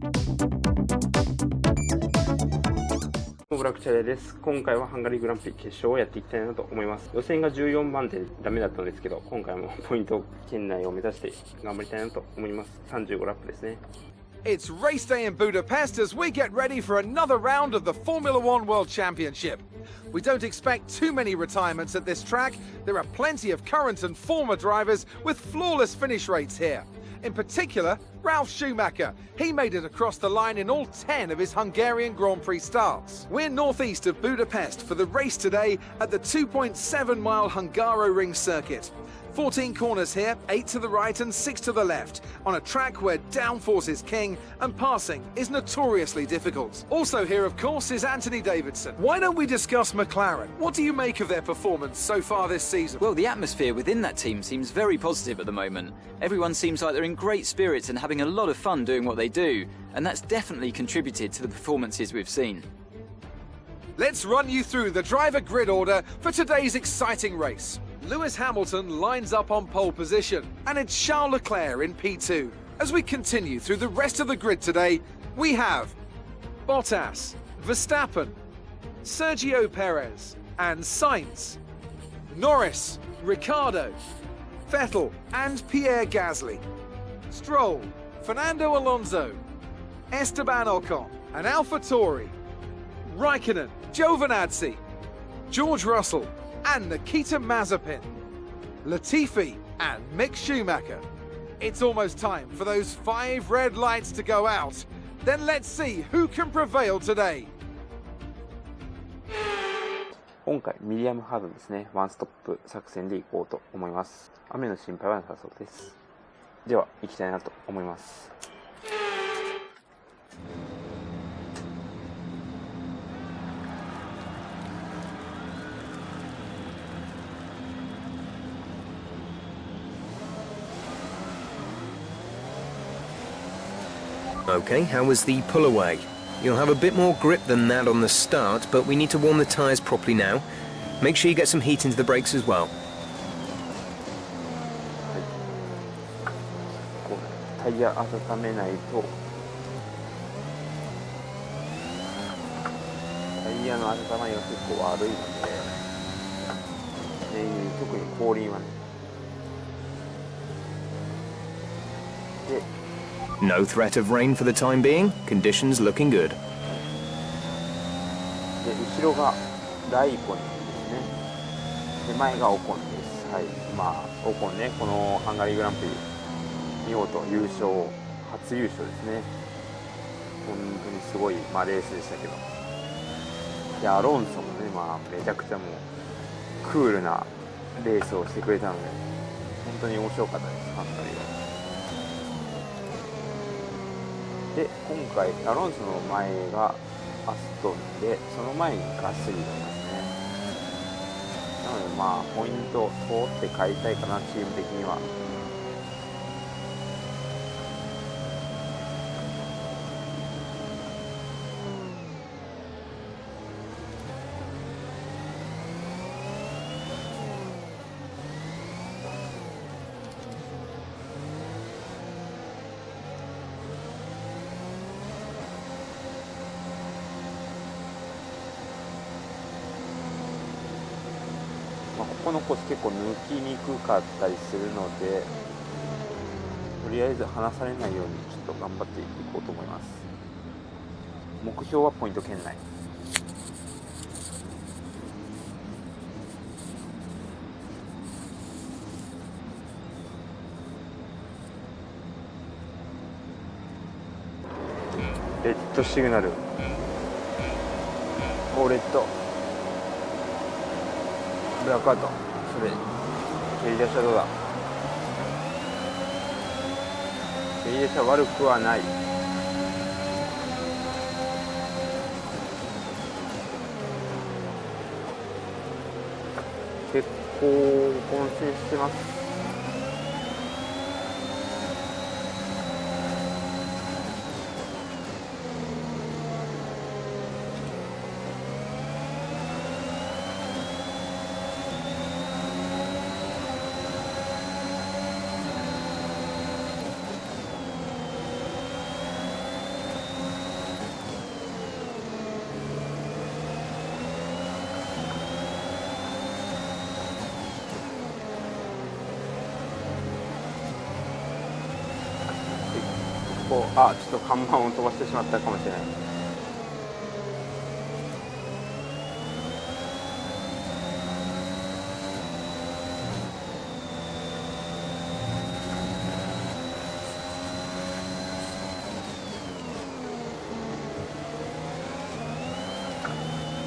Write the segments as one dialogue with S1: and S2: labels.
S1: ブラックチャレです。今回はハンガリーグランプリ決勝をやっていきたいなと思います。予選が14番手でダメだったんですけど、今回もポイント圏内を目指して頑張りたいなと思います。35ラップですね。
S2: It's race day in Budapest as we get ready for another round of the Formula One World Championship. We don't expect too many retirements at this track. There are plenty of current and former drivers with flawless finish rates here. In particular, Ralf Schumacher. He made it across the line in all 10 of his Hungarian Grand Prix starts. We're northeast of Budapest for the race today at the 2.7-mile Hungaroring circuit. 14 corners here, 8 to the right and 6 to the left, on a track where downforce is king and passing is notoriously difficult. Also here, of course, is Anthony Davidson. Why don't we discuss McLaren? What do you make of their performance so far this season?
S3: Well, the atmosphere within that team seems very positive at the moment. Everyone seems like they're in great spirits and having a lot of fun doing what they do, and that's definitely contributed to the performances we've seen.
S2: Let's run you through the driver grid order for today's exciting race. Lewis Hamilton lines up on pole position, and it's Charles Leclerc in P2. As we continue through the rest of the grid today, we have Bottas, Verstappen, Sergio Perez, and Sainz, Norris, Ricciardo, Vettel, and Pierre Gasly, Stroll, Fernando Alonso, Esteban Ocon, and AlphaTauri, Raikkonen, Giovinazzi, George Russell, and Nikita Mazepin, Latifi, and Mick Schumacher. It's almost time for those 5 red lights to go out. Then let's see who can prevail today.
S1: 今回ミディアムハードですね。ワンストップ作戦でいこうと思います。雨の心配はなさそうです。では行きたいなと思います。
S4: Okay, how was the pull away? You'll have a bit more grip than that on the start, but we need to warm the tyres properly now. Make sure you get some heat into the brakes as well.
S1: タイヤ温めないと、タイヤの温まりが結構悪いので、特に後輪はね。で
S4: No threat of rain for the time being. Conditions looking good.
S1: で後ろがライコネですね。で前がオコンです。はい。まあオコンね、このハンガリーグランプリ見事優勝、初優勝ですね。本当にすごい、レースでしたけど。でアロンソもね、めちゃくちゃもうクールなレースをしてくれたので、本当に面白かったです、ハンガリーは。で今回アロンソの前がアストンで、その前にガスリーがいますね。なのでポイント通って帰りたいかな、チーム的には。ここのコース結構抜きにくかったりするので、とりあえず離されないようにちょっと頑張っていこうと思います。目標はポイント圏内。レッドシグナル、レッドブラックアウト、それ蹴り出しはどうだ。蹴り出しは悪くはない。結構混戦してます。こちょっと看板を飛ばしてしまったかもしれない。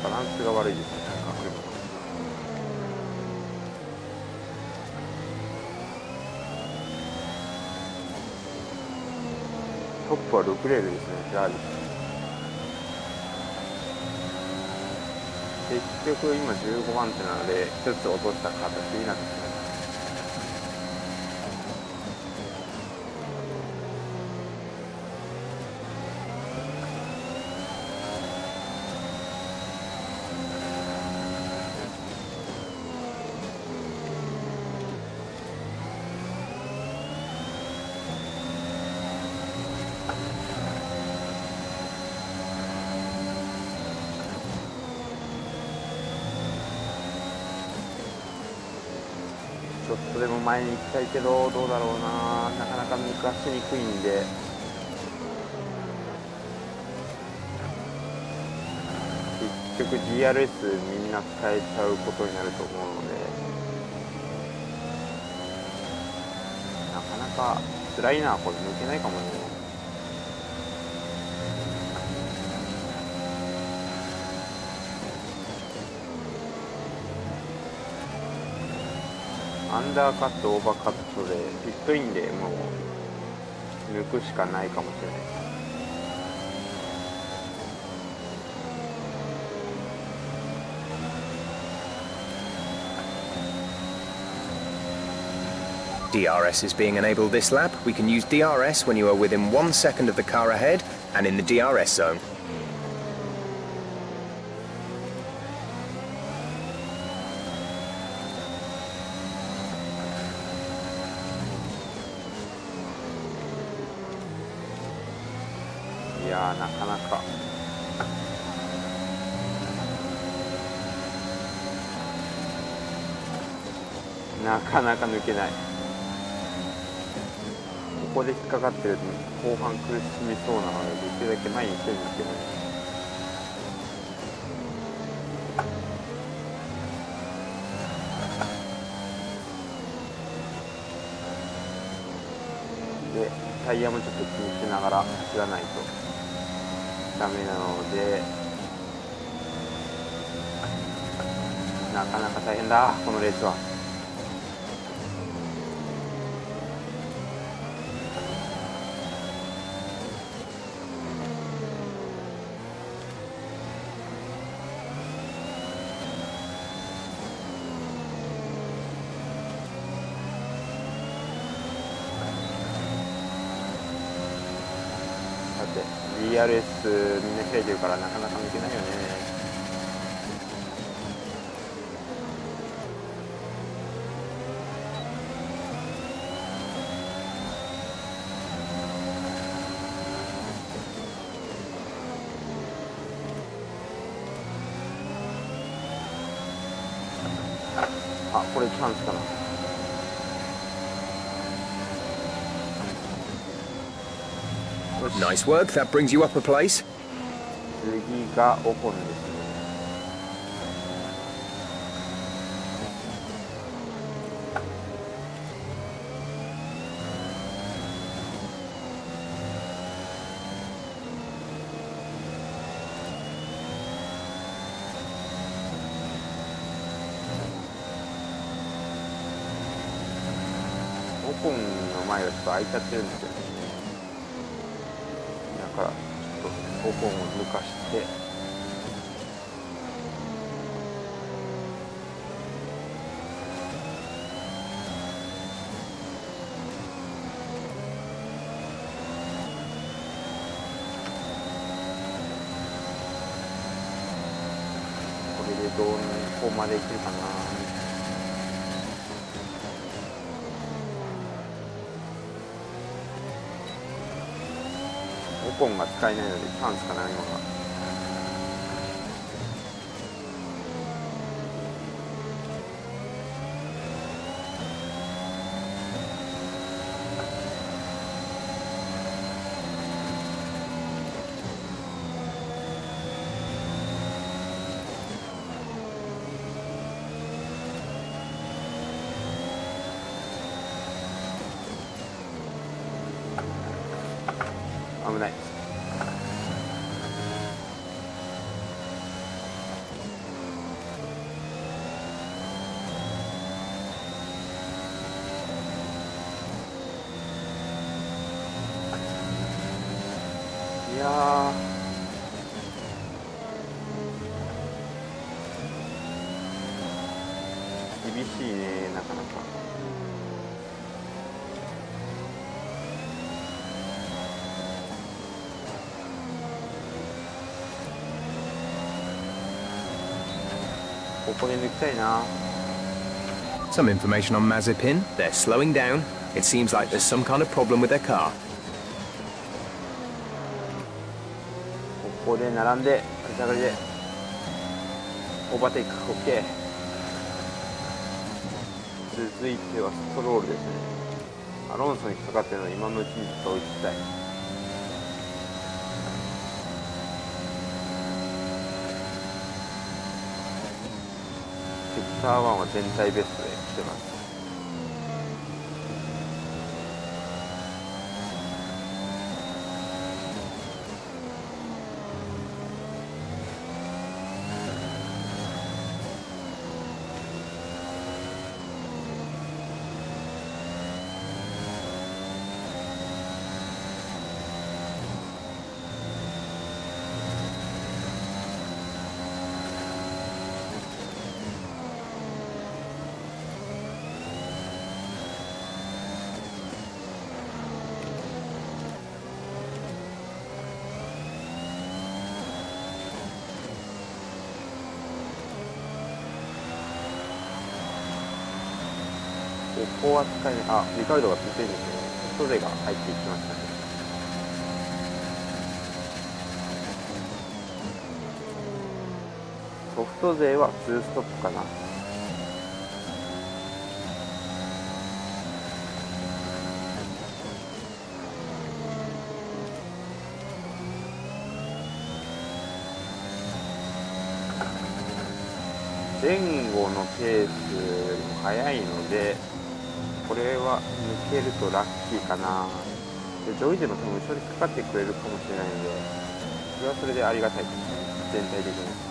S1: バランスが悪いですね。トップは6レールですね、フェラーリ。結局今15番手なので1つ落とした形になってしまいます。ちょっとでも前に行きたいけど、どうだろうな、なかなか抜かしにくいんで、結局 DRS みんな使えちゃうことになると思うので、なかなか辛いな、これ抜けないかもね。アンダーカット、オーバーカットでピットインでもう抜くしかないかもしれないです。
S4: DRS is being enabled this lap. We can use DRS when you are within 1 second of the car ahead and in the DRS zone.
S1: いやー、なかなか抜けない。ここで引っかかってると後半苦しみそうなので、できるだけ前に行きたいんですけどね。でタイヤもちょっと気にしながら走らないとダメなので、なかなか大変だ、このレースは。DRS みんな開いてるからなかなか抜けないよね。これチャンスかな。
S4: Nice work, that brings you up a place.
S1: 次がオコンですね。オコンの前がちょっと空いちゃってるんですよね。だからちょっとオコンを抜かして、これでどこまでいけるかな。オコンが使えないのでチャンスかな、今が。ない。いやー、厳しいね、なかなか。ここで抜きたいな。
S4: Some information on Mazepin. They're slowing down. It seems like there's some kind of problem with their car.
S1: ここで並んで立ち上がりでオーバーテイク OK。 続いてはストロールですね。アロンソに引っかかってるので今のうちにずっと追いつきたい。セクター1は全体ベストで来てます。ここは使えない。あ、リカルドがついてるんですけど、ソフト勢が入っていきましたね。ソフト勢は2ストップかな。前後のペースよりも速いので、これは抜けるとラッキーかな。で上位勢も多分後ろにかかってくれるかもしれないので、それはそれでありがたいですね、全体的に。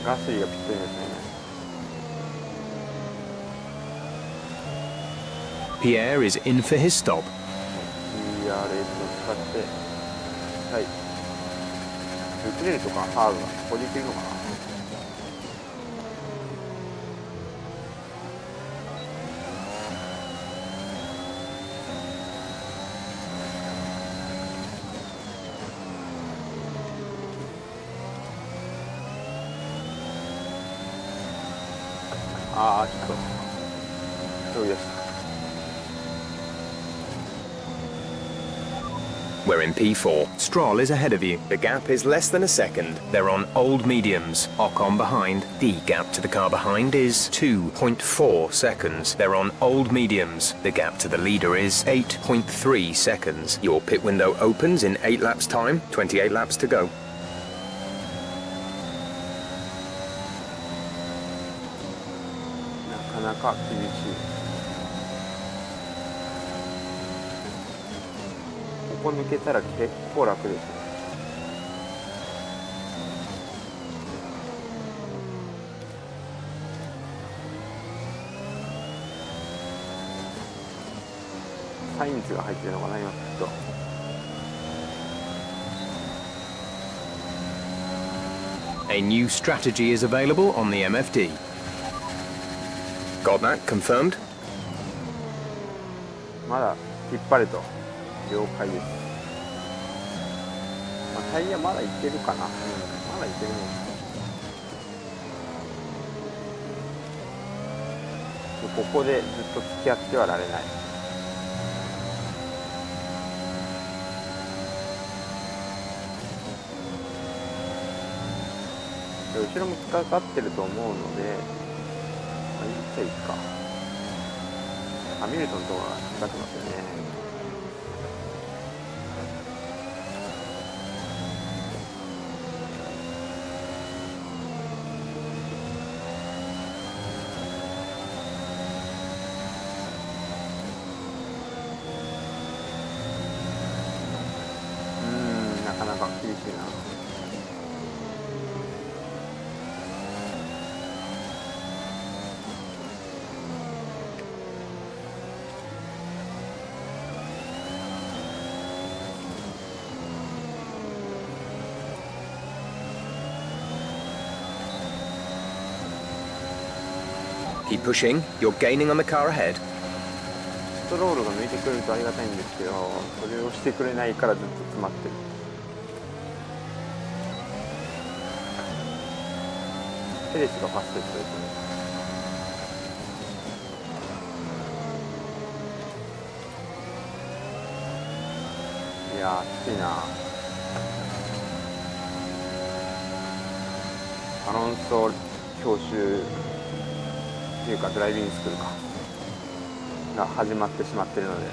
S1: ガスリーがぴったりですね。
S4: Pierre is in for his stop.
S1: TRS を使って、はい。ルクレルとかハーブがここでいけるのかな。ああ、ちょっと飛び出した。
S4: We're in P4. Stroll is ahead of you. The gap is less than a second. They're on old mediums. Ocon behind. The gap to the car behind is 2.4 seconds. They're on old mediums. The gap to the leader is 8.3 seconds. Your pit window opens in 8 laps time. 28 laps to go.
S1: なかなか厳しい。ここ抜けたら結構楽ですね。サインズが入ってるのかな、今きっと。
S4: A new strategy is available on the MFD. Got that confirmed?
S1: まだ引っ張れと。了解です。まあ、タイヤまだいけるかな。まだいけるね。ここでずっと付き合ってはられない。後ろもかかってると思うので、まあ、いっちゃいいか。ハミルトンとかかかってますよね。なかなか厳しいな。
S4: Keep pushing. You're gaining on the car ahead.
S1: ストロールが抜いてくれるとありがたいんですけど、それをしてくれないからずっと詰まってる。ペレスがファストですよ。いやー、きついな。アロンソ教習っていうかドライビングスクールかが始まってしまっているので、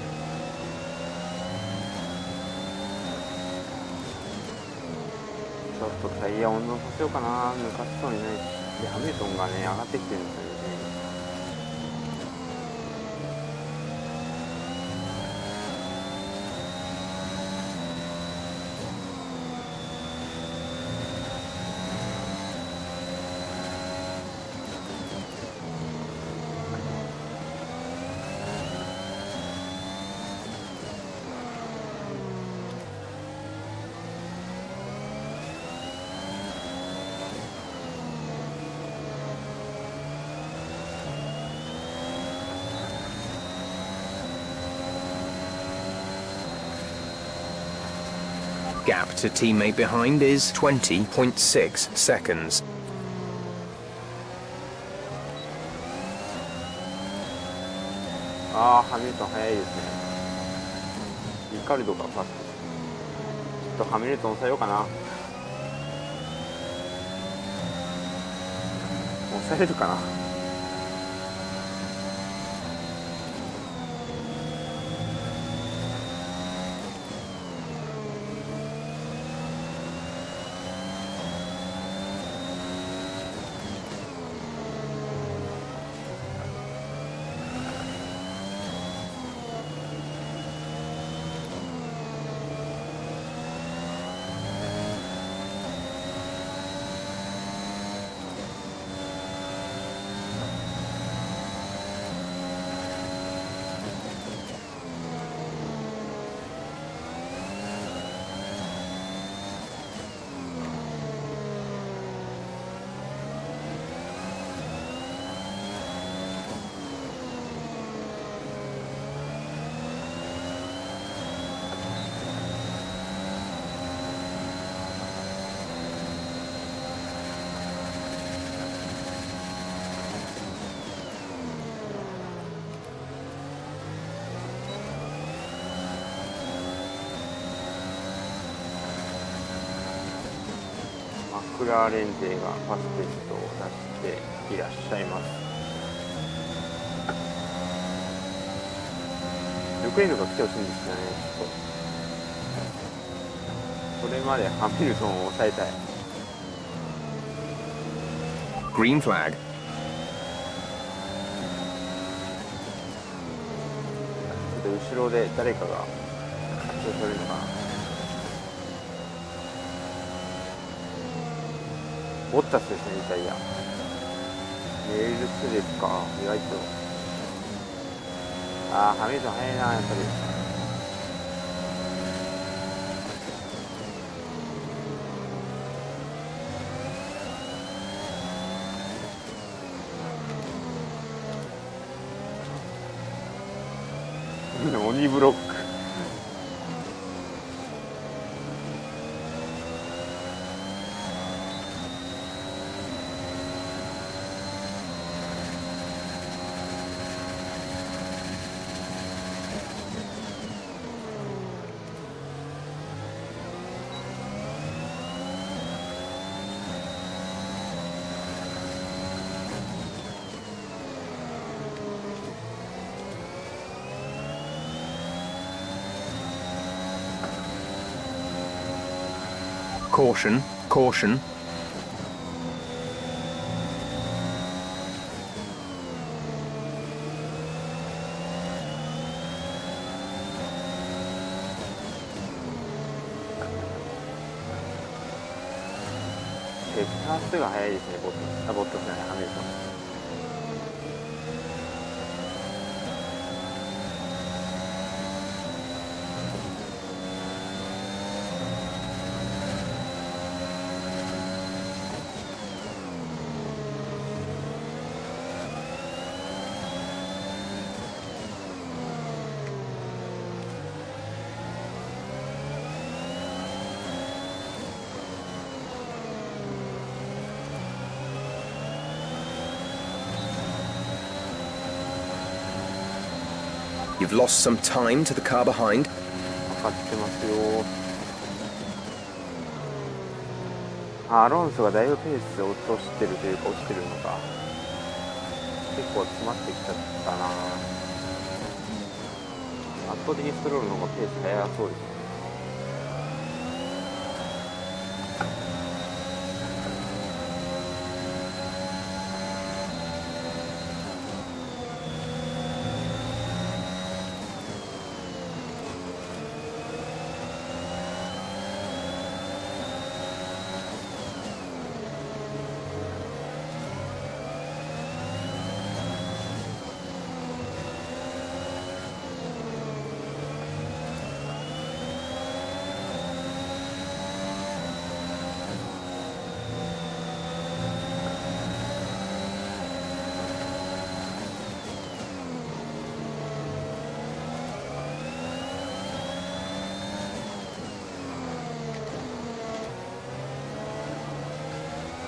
S1: ちょっとタイヤ温存させようかな。抜かしそうにないし、でハミルトンがね上がってきてるんですよね。
S4: Gap to teammate behind is 20.6 seconds.
S1: ハミルトン早いですね。リカルドがファスト。ちょっとハミルトン抑えようかな。抑えれるかな。マクラーレン勢がファステストを出していらっしゃいます。ルクレールが来てほしいんですよね。ちょっとそれまでハミルトンを抑えたい。
S4: Green flag.
S1: ちょっと後ろで誰かが調子悪いのかな。ボッタスですね、イタリア。メールスですか、意外と。ハミルトン早いな、やっぱり。鬼ブロック。
S4: Caution, caution.
S1: タースが早いですね、ボットスじゃない、ハミルトン。
S4: You've lost some time to the car behind.
S1: 分かってますよ。アロンソがだいぶペースを落としてるというか、落ちてるのか。結構詰まってきちゃったな。圧倒的にストロールの方がペース速そうですね。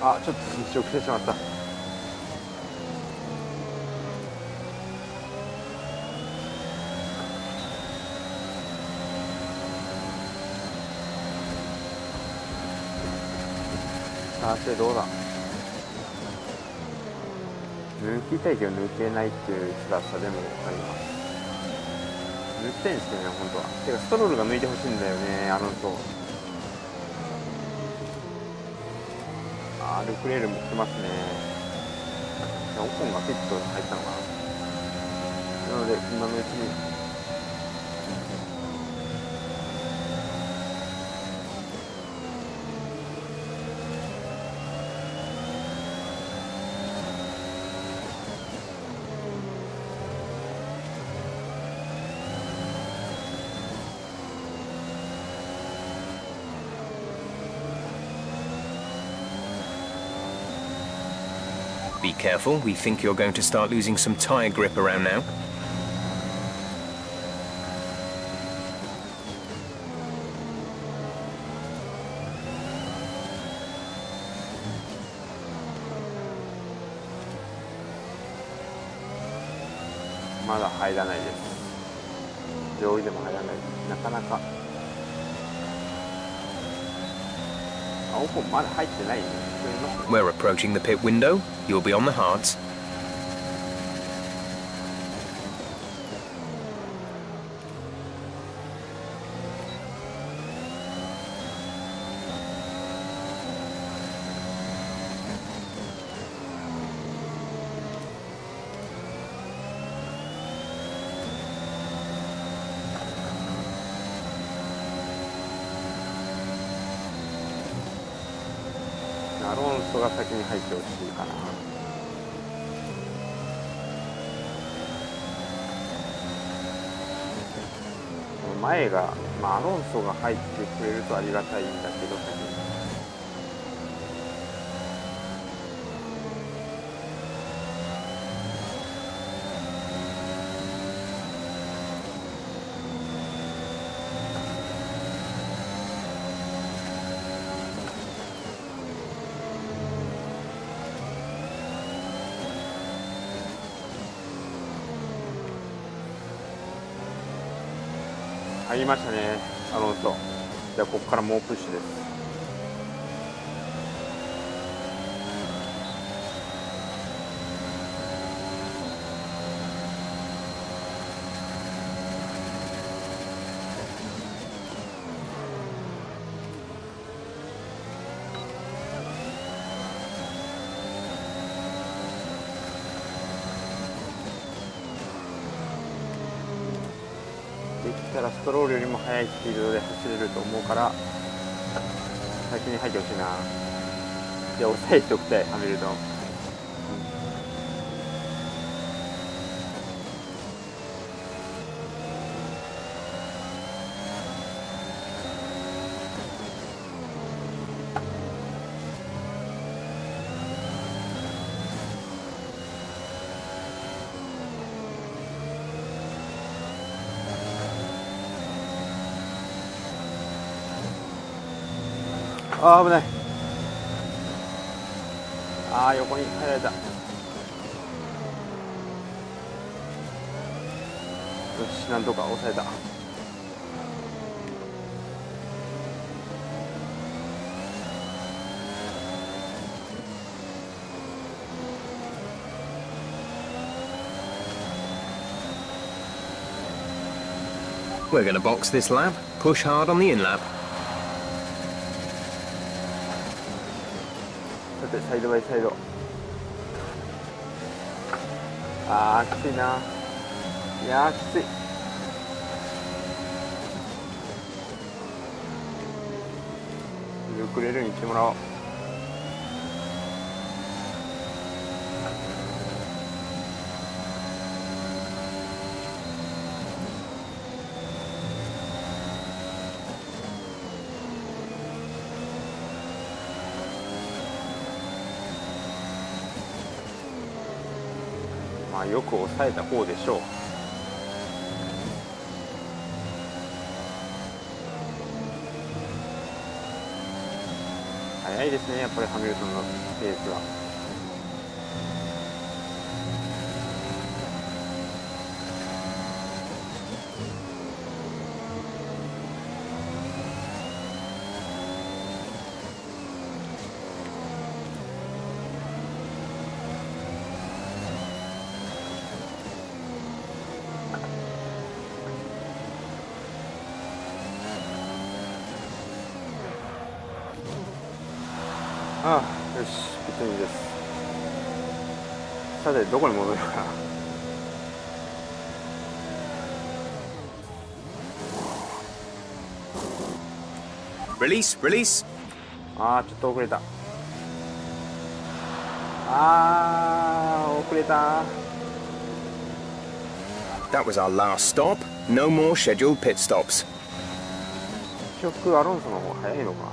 S1: あ、ちょっと接触してしまった。さてどうだ。抜きたいけど抜けないっていう辛さでも分かります。抜きたいんですけどね、本当は。てかストロールが抜いてほしいんだよね、アロンソ。ルクレールも来てますね。オコンがピット入ったのかな。なので今のうちに
S4: Be careful, we think you're going to start losing some tyre grip around now.
S1: まだ入らないです。上位でも入らないです。なかなか。オコンまだ入ってないね。
S4: We're approaching the pit window. You'll be on the hards.
S1: アロンソが先に入ってほしいかな。前が、アロンソが入ってくれるとありがたいんだけど、先に。入りましたね、アロンソ。じゃあここから猛プッシュです。したらストロールよりも速いスピードで走れると思うから先に入ってほしいな。いや、抑えておきたい、ハミルトン。あー、危ない。あー、横に入られた。よし、なんとか抑えた。
S4: We're going to box this lap, push hard on the in-lap.
S1: さて、サイドバイサイド。あー、きついな。いやー、きつい。ルクレルに来てもらおう。まあ、よく抑えた方でしょう。速いですね、やっぱりハミルトンのペースは。ああ、よし、ピットインです。さて、どこに戻るかな。
S4: Release, release.
S1: ああ、ちょっと遅れた。ああ、遅れた。
S4: That was our last stop. No more scheduled pit stops.
S1: 結局アロンソの方が早いのかな。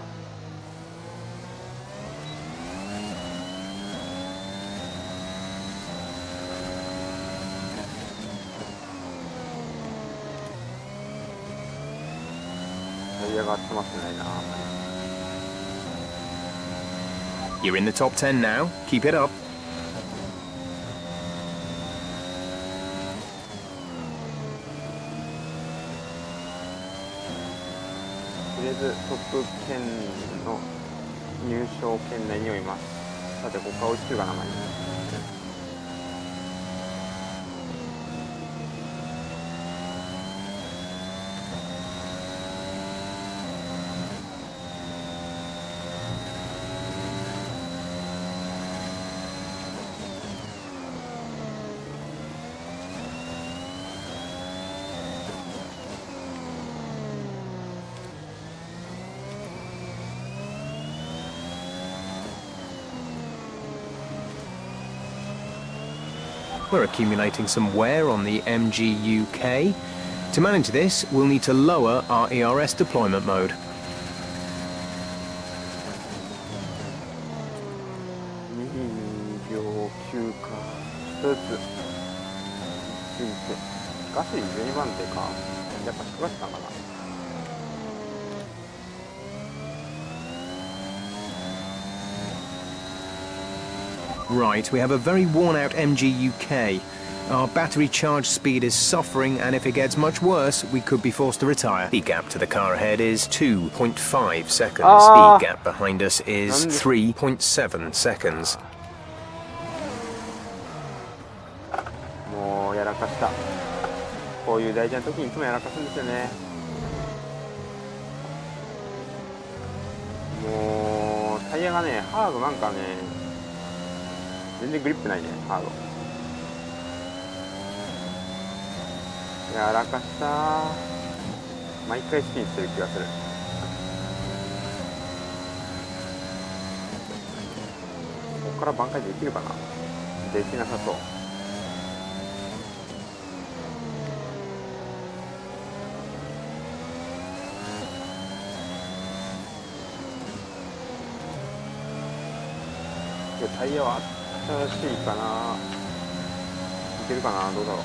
S1: タイヤが合ってますね。
S4: You're in the top 10 now. Keep it up.
S1: とりあえずトップ10の入賞圏内にはいます。さて、ここから追いつけるかな。
S4: We're accumulating some wear on the MGUK. To manage this, we'll need to lower our ERS deployment mode.
S1: 2秒9か。1つついて。ガス12番手か。やっぱ低かったかな。
S4: Right, we have a very worn-out MGUK. Our battery charge speed is suffering, and if it gets much worse, we could be forced to retire. The gap to the car ahead is 2.5 seconds. The gap behind us is 3.7 seconds.
S1: もうやらかした。こういう大事な時にいつもやらかすんですよね。もうタイヤがね、ハードなんかね、全然グリップないね、ハード。やらかした。毎回スピンしてる気がする。ここから挽回できるかな。できなさそう。タイヤは新しいかな。いけるかな。どうだろう。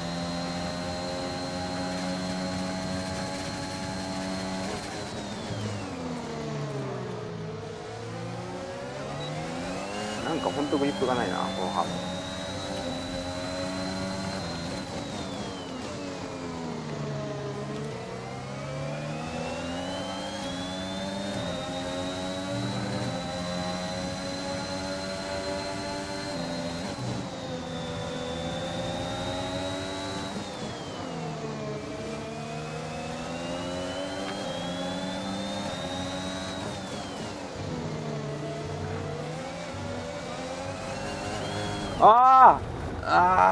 S1: なんか本当グリップがないな、このハム。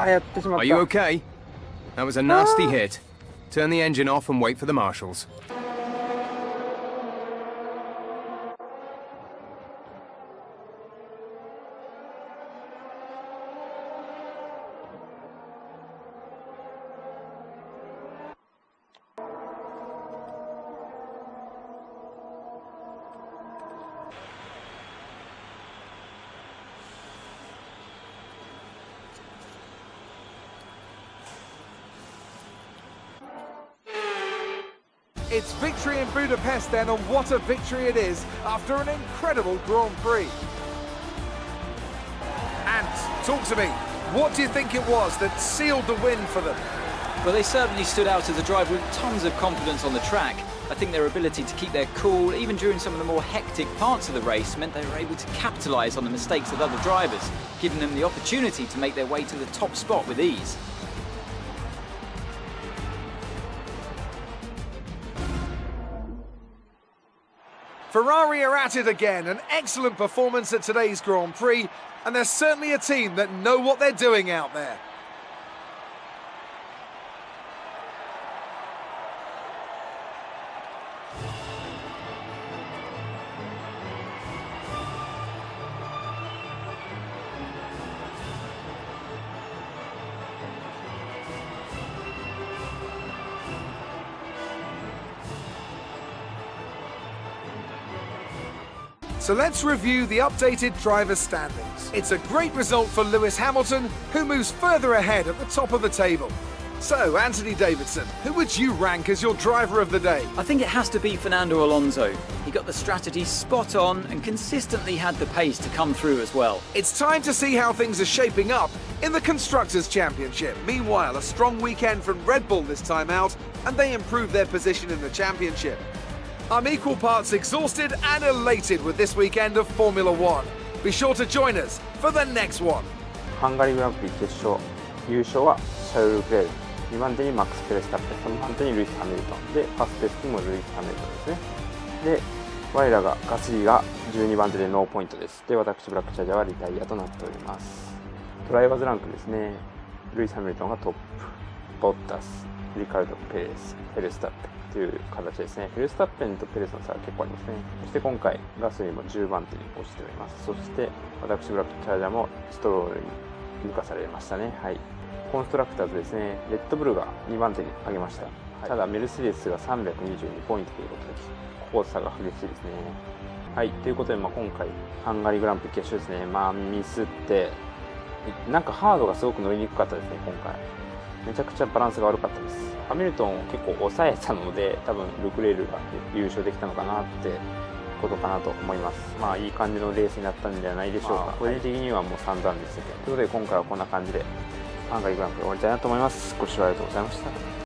S1: やってしまった。
S4: Are you okay? That was a nasty hit. Turn the engine off and wait for the marshals.
S2: It's victory in Budapest then, and what a victory it is after an incredible Grand Prix. And talk to me, what do you think it was that sealed the win for them?
S3: Well, they certainly stood out as a driver with tons of confidence on the track. I think their ability to keep their cool, even during some of the more hectic parts of the race, meant they were able to capitalise on the mistakes of other drivers, giving them the opportunity to make their way to the top spot with ease.
S2: Ferrari are at it again, an excellent performance at today's Grand Prix, and they're certainly a team that know what they're doing out there. So let's review the updated driver standings. It's a great result for Lewis Hamilton, who moves further ahead at the top of the table. So, Anthony Davidson, who would you rank as your driver of the day?
S3: I think it has to be Fernando Alonso. He got the strategy spot on and consistently had the pace to come through as well.
S2: It's time to see how things are shaping up in the Constructors' Championship. Meanwhile, a strong weekend from Red Bull this time out, and they improved their position in the championship. I'm equal parts exhausted and elated with this weekend of Formula One. Be sure to join us for the next one.
S1: ハンガリーグランプリ決勝、優勝はシャルル・ルクレール、2番手にマックス・フェレスタッペン、3番手にルイス・ハミルトンで、ファステスティもルイス・ハミルトンですね。で、我らがガスリーが12番手でノーポイントです。で、私ブラックチャージャーはリタイアとなっております。ドライバーズランクですね。ルイス・ハミルトンがトップ、ボッタス、リカルド・ペレス、フェレスタッペンという形ですね。フェルスタッペンとペレスの差は結構ありますね。そして今回ガスリーも10番手に落ちております。そして私ブラックチャージャーもストロールに抜かされましたね。はい。コンストラクターズですね。レッドブルが2番手に上げました。はい、ただメルセデスが322ポイントということで、ここ差が激しいですね。はい。ということで、今回ハンガリーグランプリ決勝ですね。ミスってなんかハードがすごく乗りにくかったですね。今回めちゃくちゃバランスが悪かったです。ハミルトンを結構抑えたので、多分ルクレールが優勝できたのかなってことかなと思います。いい感じのレースになったんじゃないでしょうか。個人的にはもう散々でしたけど、ということで今回はこんな感じでハンガリーグランプリ終わりたいなと思います。ご視聴ありがとうございました。